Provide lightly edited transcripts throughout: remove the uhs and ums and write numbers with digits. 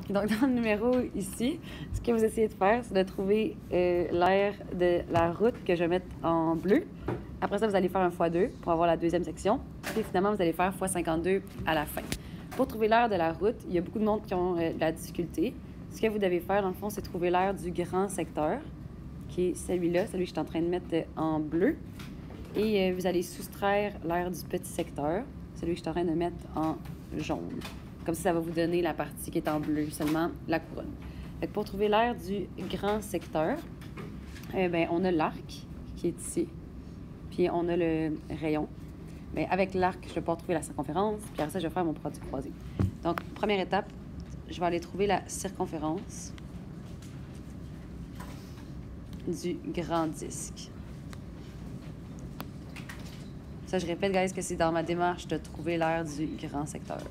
Donc, dans le numéro ici, ce que vous essayez de faire, c'est de trouver l'aire de la route que je vais mettre en bleu. Après ça, vous allez faire un x2 pour avoir la deuxième section. Puis finalement, vous allez faire x52 à la fin. Pour trouver l'aire de la route, il y a beaucoup de monde qui ont de la difficulté. Ce que vous devez faire, dans le fond, c'est trouver l'aire du grand secteur, qui est celui-là, celui que je suis en train de mettre en bleu. Et vous allez soustraire l'aire du petit secteur, celui que je suis en train de mettre en jaune. Comme ça va vous donner la partie qui est en bleu, seulement la couronne. Fait que pour trouver l'aire du grand secteur, on a l'arc qui est ici, puis on a le rayon. Bien, avec l'arc, je vais pouvoir trouver la circonférence, puis après ça, je vais faire mon produit croisé. Donc, première étape, je vais aller trouver la circonférence du grand disque. Ça, je répète, guys, que c'est dans ma démarche de trouver l'aire du grand secteur.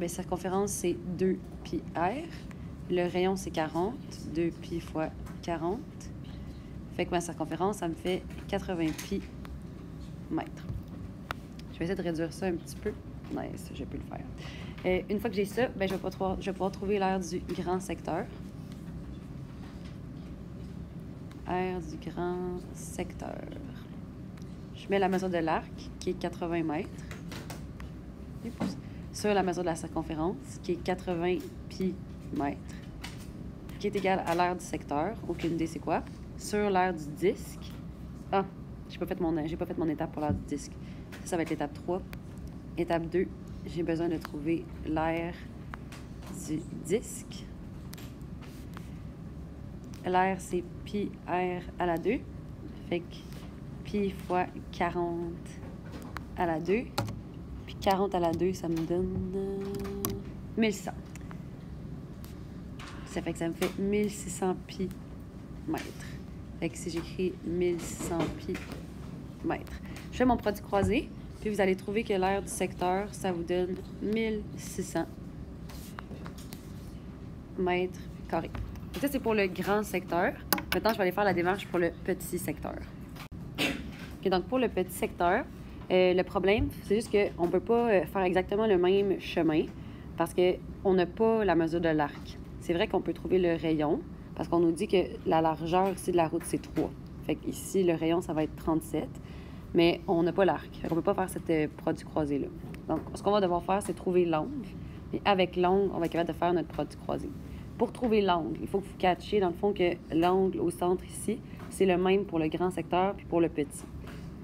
Circonférence, c'est 2 pi r. Le rayon, c'est 40. 2 pi fois 40. Fait que ma circonférence, ça me fait 80 pi mètres. Je vais essayer de réduire ça un petit peu. Nice, j'ai pu le faire. Une fois que j'ai ça, je vais pouvoir trouver l'aire du grand secteur. Aire du grand secteur. Je mets la mesure de l'arc, qui est 80 mètres. Sur la mesure de la circonférence, qui est 80 pi mètres, qui est égale à l'aire du secteur, aucune idée c'est quoi, sur l'aire du disque. Ah, j'ai pas fait mon étape pour l'aire du disque. Ça va être l'étape 3. Étape 2, j'ai besoin de trouver l'aire du disque. L'aire, c'est pi r à la 2. Fait que pi fois 40 à la 2. Puis 40 à la 2, ça me donne 1100. Ça fait que ça me fait 1600 pi mètres. Fait que si j'écris 1600 pi mètres, je fais mon produit croisé, puis vous allez trouver que l'aire du secteur, ça vous donne 1600 mètres carrés. Et ça, c'est pour le grand secteur. Maintenant, je vais aller faire la démarche pour le petit secteur. Okay, donc, pour le petit secteur, le problème, c'est juste qu'on ne peut pas faire exactement le même chemin parce qu'on n'a pas la mesure de l'arc. C'est vrai qu'on peut trouver le rayon parce qu'on nous dit que la largeur ici de la route, c'est 3. Fait qu'ici, le rayon, ça va être 37, mais on n'a pas l'arc. On ne peut pas faire ce produit croisé-là. Donc, ce qu'on va devoir faire, c'est trouver l'angle. Et avec l'angle, on va être capable de faire notre produit croisé. Pour trouver l'angle, il faut que vous catchiez, dans le fond, que l'angle au centre ici, c'est le même pour le grand secteur puis pour le petit.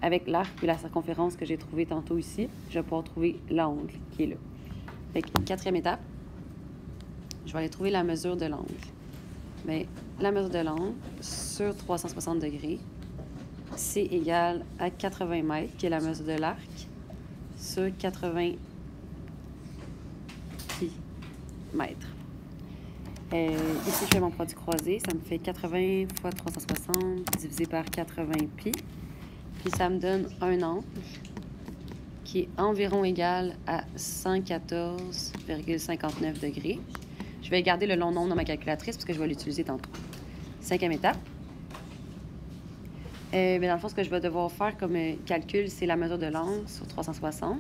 Avec l'arc et la circonférence que j'ai trouvé tantôt ici, je vais pouvoir trouver l'angle qui est là. Fait que, quatrième étape, je vais aller trouver la mesure de l'angle. Bien, la mesure de l'angle sur 360 degrés, c'est égal à 80 mètres, qui est la mesure de l'arc, sur 80 pi mètres. Ici, je fais mon produit croisé. Ça me fait 80 fois 360 divisé par 80 pi. Puis ça me donne un angle qui est environ égal à 114,59 degrés. Je vais garder le long nombre dans ma calculatrice parce que je vais l'utiliser tantôt. Cinquième étape. Dans le fond, ce que je vais devoir faire comme calcul, c'est la mesure de l'angle sur 360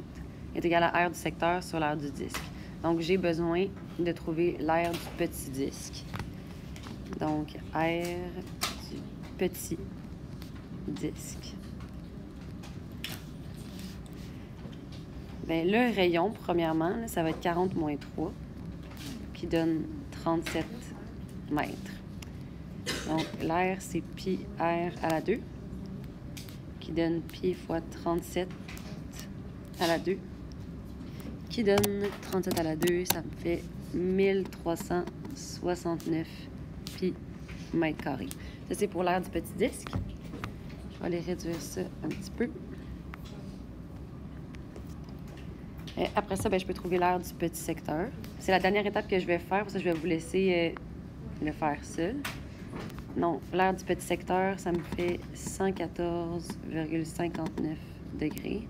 est égale à R du secteur sur l'aire du disque. Donc, j'ai besoin de trouver l'aire du petit disque. Donc, R du petit disque. Bien, le rayon, premièrement, là, ça va être 40 moins 3, qui donne 37 mètres. Donc, l'aire, c'est pi r à la 2, qui donne pi fois 37 à la 2, qui donne 37 à la 2, ça me fait 1369 pi mètres carrés. Ça, c'est pour l'aire du petit disque. Je vais aller réduire ça un petit peu. Après ça, je peux trouver l'aire du petit secteur. C'est la dernière étape que je vais faire, pour ça je vais vous laisser le faire seul. Non, l'aire du petit secteur, ça me fait 114,59 degrés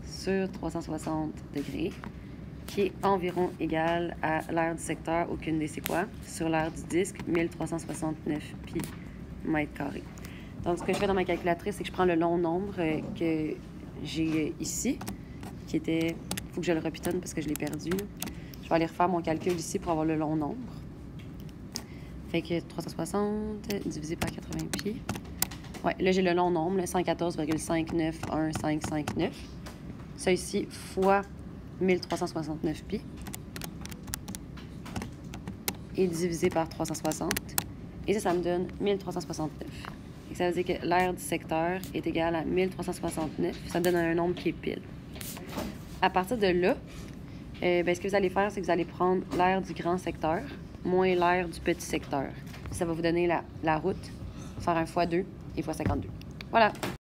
sur 360 degrés, qui est environ égal à l'aire du secteur, aucune idée c'est quoi, sur l'aire du disque, 1369 pi mètres carrés. Donc, ce que je fais dans ma calculatrice, c'est que je prends le long nombre que j'ai ici, qui était faut que je le repitonne parce que je l'ai perdu. Là. Je vais aller refaire mon calcul ici pour avoir le long nombre. Fait que 360 divisé par 80 pi. Ouais, là, j'ai le long nombre, 114,591,559. Ça ici, fois 1369 pi. Et divisé par 360. Et ça me donne 1369. Et ça veut dire que l'aire du secteur est égale à 1369. Ça me donne un nombre qui est pile. À partir de là, ce que vous allez faire, c'est que vous allez prendre l'aire du grand secteur moins l'aire du petit secteur. Ça va vous donner la route, faire un x2 et x52. Voilà.